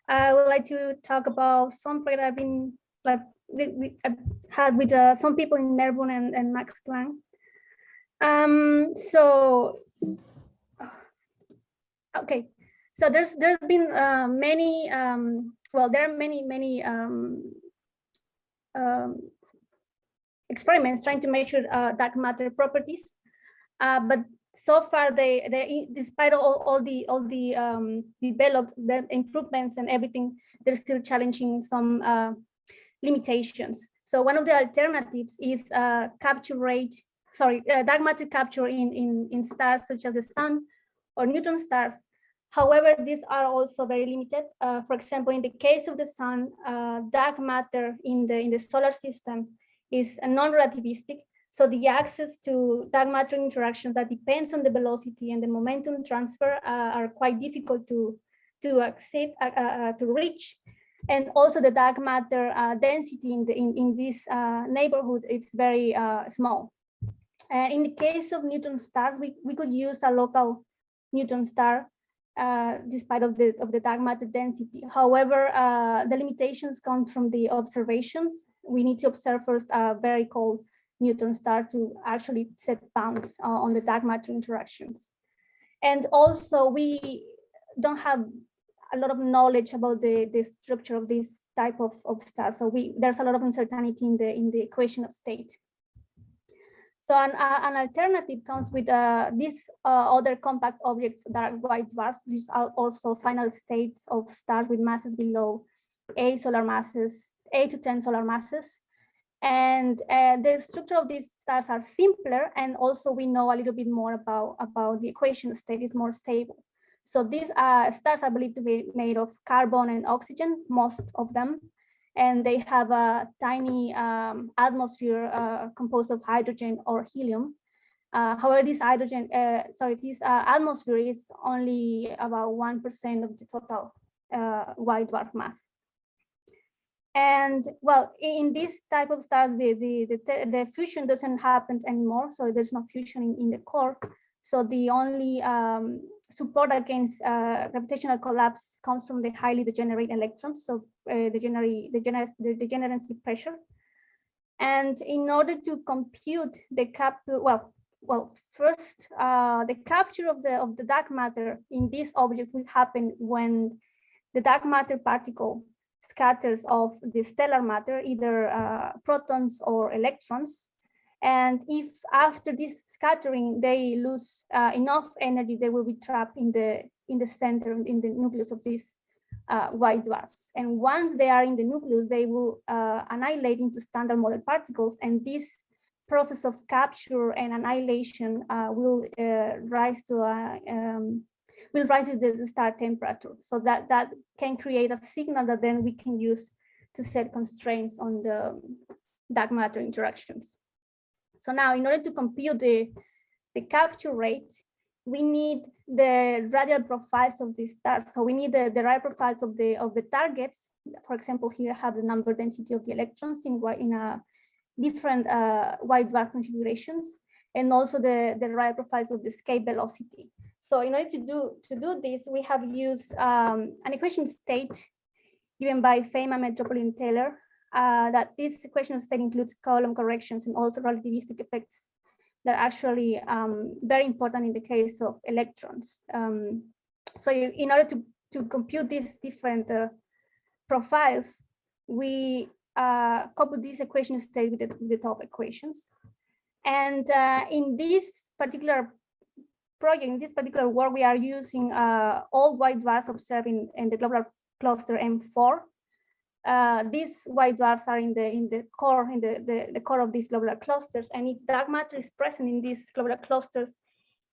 I would like to talk about some project I've been like I've had with some people in Melbourne and Max Planck. Okay, so there's been many there are many experiments trying to measure dark matter properties, but so far they despite all the developed the improvements and everything, they're still challenging some limitations. So one of the alternatives is dark matter capture in stars such as the sun or neutron stars. However, these are also very limited. For example, in the case of the sun, dark matter in the solar system is non-relativistic. So the access to dark matter interactions that depends on the velocity and the momentum transfer are quite difficult to reach. And also the dark matter density in this neighborhood, it's very small. And in the case of neutron stars, we could use a local neutron star despite of the dark matter density. However, the limitations come from the observations. We need to observe first a very cold neutron star to actually set bounds on the dark matter interactions. And also we don't have a lot of knowledge about the structure of this type of stars. So there's a lot of uncertainty in the equation of state. So an alternative comes with these other compact objects that are white dwarfs. These are also final states of stars with masses below 8 to 10 solar masses. And the structure of these stars are simpler, and also we know a little bit more about the equation of state is more stable. So these stars are believed to be made of carbon and oxygen, most of them, and they have a tiny atmosphere composed of hydrogen or helium. However, this atmosphere is only about 1% of the total white dwarf mass. And well, in this type of stars, the fusion doesn't happen anymore. So there's no fusion in the core. So the only support against gravitational collapse comes from the highly degenerate electrons. So the degeneracy pressure. And in order to compute the first the capture of the dark matter in these objects will happen when the dark matter particle scatters off the stellar matter, either protons or electrons. And if after this scattering they lose enough energy, they will be trapped in the center, in the nucleus of these white dwarfs. And once they are in the nucleus, they will annihilate into standard model particles. And this process of capture and annihilation will rise to the star temperature. So that can create a signal that then we can use to set constraints on the dark matter interactions. So now, in order to compute the capture rate, we need the radial profiles of these stars. So we need the radial profiles of the targets. For example, here I have the number density of the electrons in a different white dwarf configurations, and also the radial profiles of the escape velocity. So in order to do this, we have used an equation state given by Feynman, Metropolitan Taylor. That this equation state includes column corrections and also relativistic effects that are actually very important in the case of electrons. So in order to compute these different profiles, we couple this equation state with the top equations. And in this particular project, in this particular work, we are using all white dwarfs observed in the globular cluster M4. These white dwarfs are in the core of these globular clusters, and if dark matter is present in these globular clusters,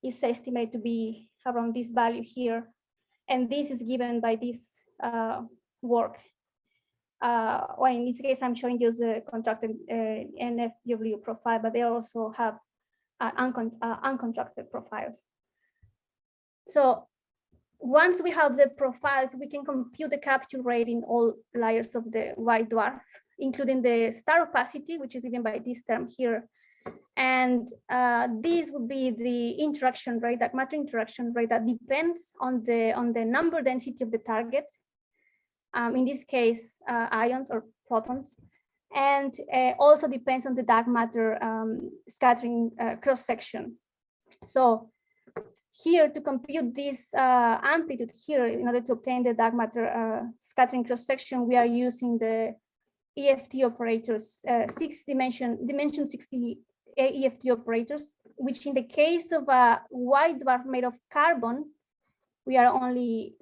is estimated to be around this value here, and this is given by this work. Well, in this case, I'm showing you the contracted NFW profile, but they also have uncontracted profiles. So once we have the profiles, we can compute the capture rate in all layers of the white dwarf, including the star opacity, which is given by this term here. And this would be the interaction rate, that matter interaction rate, that depends on the number density of the target. in this case, ions or protons, and also depends on the dark matter scattering cross-section. So here, to compute this amplitude here, in order to obtain the dark matter scattering cross-section, we are using the EFT operators, dimension 60 EFT operators, which in the case of a white dwarf made of carbon, we are only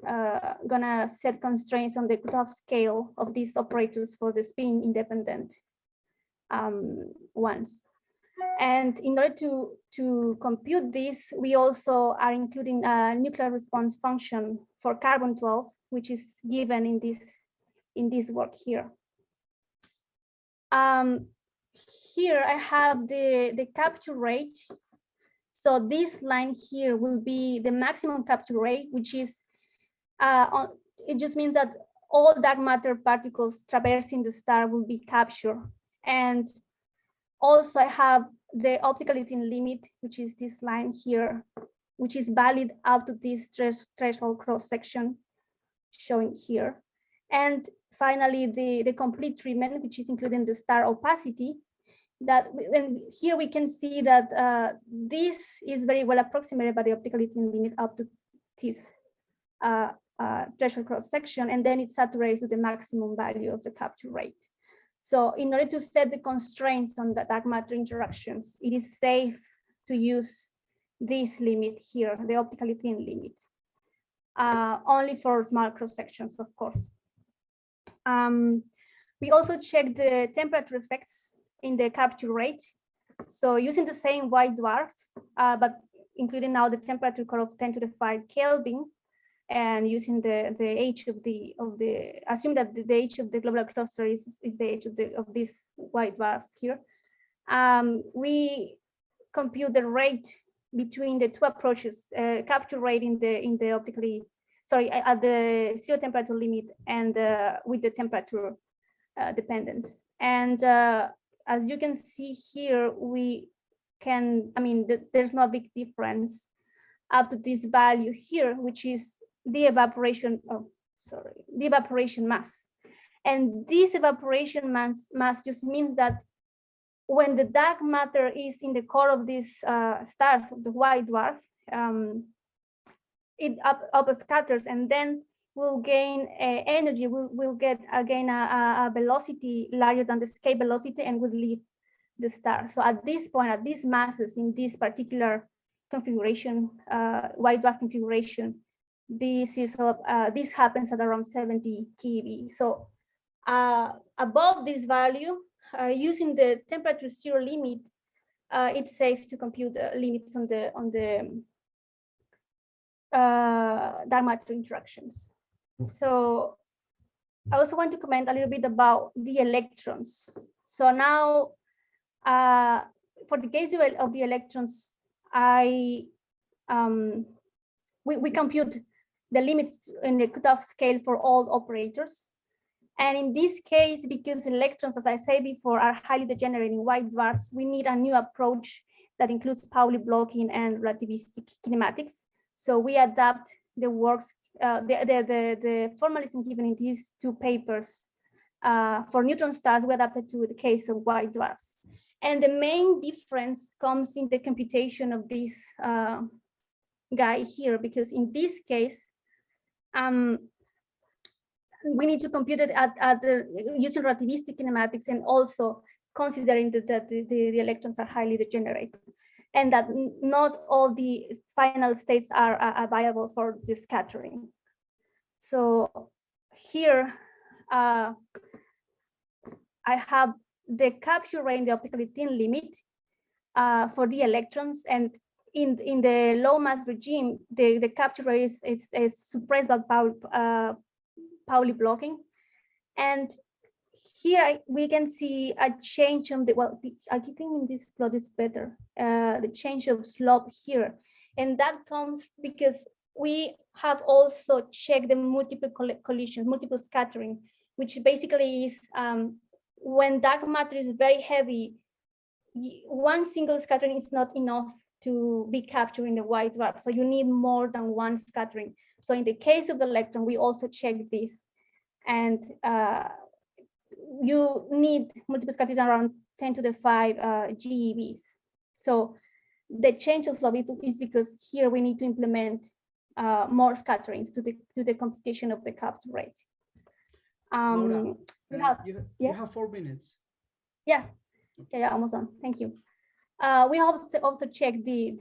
gonna set constraints on the cutoff scale of these operators for the spin independent ones. And in order to compute this, we also are including a nuclear response function for carbon-12, which is given in this work here. Here I have the capture rate. So this line here will be the maximum capture rate, which is, it just means that all dark matter particles traversing the star will be captured. And also I have the optical Litton limit, which is this line here, which is valid up to this threshold cross section showing here. And finally, the complete treatment, which is including the star opacity, and here we can see that this is very well approximated by the optical Litton limit up to this threshold cross section, and then it saturates to the maximum value of the capture rate. So in order to set the constraints on the dark matter interactions, it is safe to use this limit here, the optical Litton limit, only for small cross sections, of course. We also check the temperature effects in the capture rate. So using the same white dwarf, but including now the temperature curve of 10 to the 5 Kelvin, and using the age of the assume that the age of the globular cluster is the age of this white dwarfs here. We compute the rate between the two approaches, capture rate in the optically, sorry, at the zero temperature limit and with the temperature dependence. And as you can see here, we can, there's no big difference up to this value here, which is the evaporation, the evaporation mass. And this evaporation mass just means that when the dark matter is in the core of these stars, of the white dwarf, it up scatters, and then will gain energy, will get again a velocity larger than the escape velocity, and will leave the star. So at this point, at these masses in this particular configuration, white dwarf configuration, this happens at around 70 keV. So above this value, using the temperature zero limit, it's safe to compute the limits on the dark matter interactions. So I also want to comment a little bit about the electrons. So now, for the case of the electrons, we compute the limits in the cutoff scale for all operators. And in this case, because electrons, as I said before, are highly degenerating white dwarfs, we need a new approach that includes Pauli blocking and relativistic kinematics. So we adapt the works, the formalism given in these two papers for neutron stars, we adapted to the case of white dwarfs. And the main difference comes in the computation of this guy here, because in this case, we need to compute it using relativistic kinematics, and also considering that the electrons are highly degenerate, and that not all the final states are viable for the scattering. So here I have the capture rate in the optical Litton limit for the electrons, and in the low mass regime, the capture rate is suppressed by Pauli blocking. And here we can see a change on I think in this plot is better, the change of slope here. And that comes because we have also checked the multiple collisions, multiple scattering, which basically is when dark matter is very heavy, one single scattering is not enough to be captured in the white dwarf. So you need more than one scattering. So in the case of the electron, we also check this. And you need multiple scattering around 10 to the 5 GeVs. So the change of slope is because here we need to implement more scatterings to the computation of the capture rate. Maura, you have 4 minutes. Yeah, almost done. Thank you. We also check the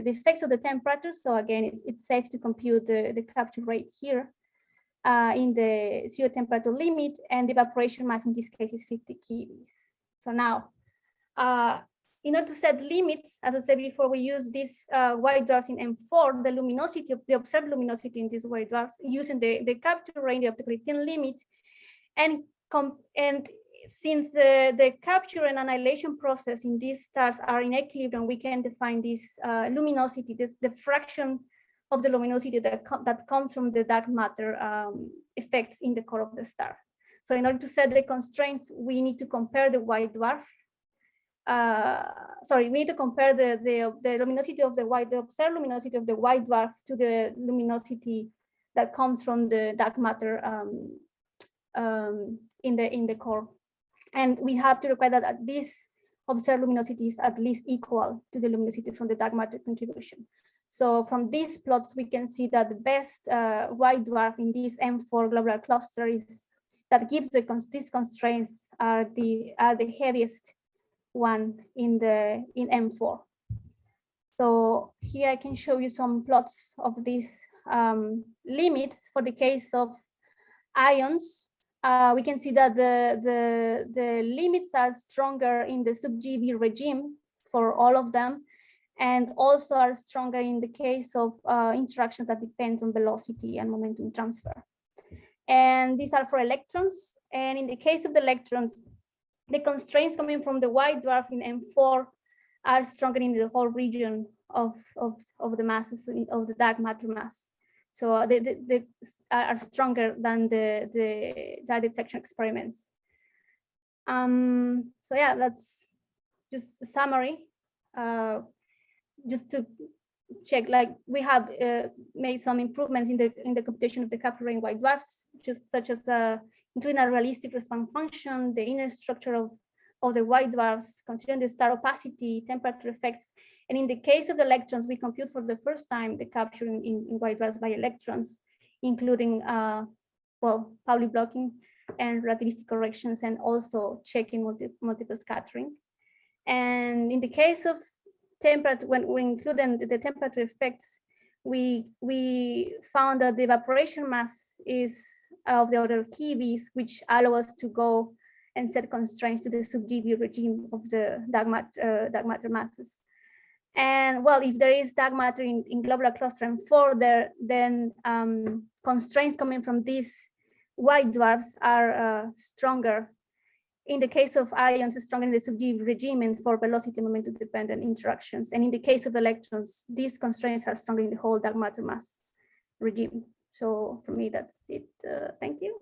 effects of the temperature. So again, it's safe to compute the capture rate here in the zero temperature limit, and the evaporation mass in this case is 50 keVs. So now, in order to set limits, as I said before, we use these white dwarfs in M4, the luminosity of the observed luminosity in these white dwarfs using the capture rate, the optical limit, and since the capture and annihilation process in these stars are in equilibrium, we can define this luminosity, the fraction of the luminosity that comes from the dark matter effects in the core of the star. So in order to set the constraints, we need to compare the white dwarf. We need to compare the luminosity of the observed luminosity of the white dwarf to the luminosity that comes from the dark matter in the core. And we have to require that this observed luminosity is at least equal to the luminosity from the dark matter contribution. So from these plots, we can see that the best white dwarf in this M4 globular cluster that gives these constraints are the heaviest one in M4. So here I can show you some plots of these limits. For the case of ions, we can see that the limits are stronger in the sub-GeV regime for all of them, and also are stronger in the case of interactions that depend on velocity and momentum transfer. And these are for electrons. And in the case of the electrons, the constraints coming from the white dwarf in M4 are stronger in the whole region of the masses of the dark matter mass. So they are stronger than the dye detection experiments. So yeah, that's just a summary. Just to check, like we have made some improvements in the computation of the capturing white dwarfs, such as including a realistic response function, the inner structure of the white dwarfs, considering the star opacity, temperature effects. And in the case of the electrons, we compute for the first time the capturing in white dwarfs by electrons, including Pauli blocking and relativistic corrections, and also checking multiple scattering. And in the case of temperature, when we include the temperature effects, we found that the evaporation mass is of the order of keVs, which allow us to go and set constraints to the sub-GeV regime of the dark matter masses. And well, if there is dark matter in globular cluster M4 then constraints coming from these white dwarfs are stronger. In the case of ions, stronger in the sub-GeV regime and for velocity momentum dependent interactions. And in the case of electrons, these constraints are stronger in the whole dark matter mass regime. So for me, that's it. Thank you.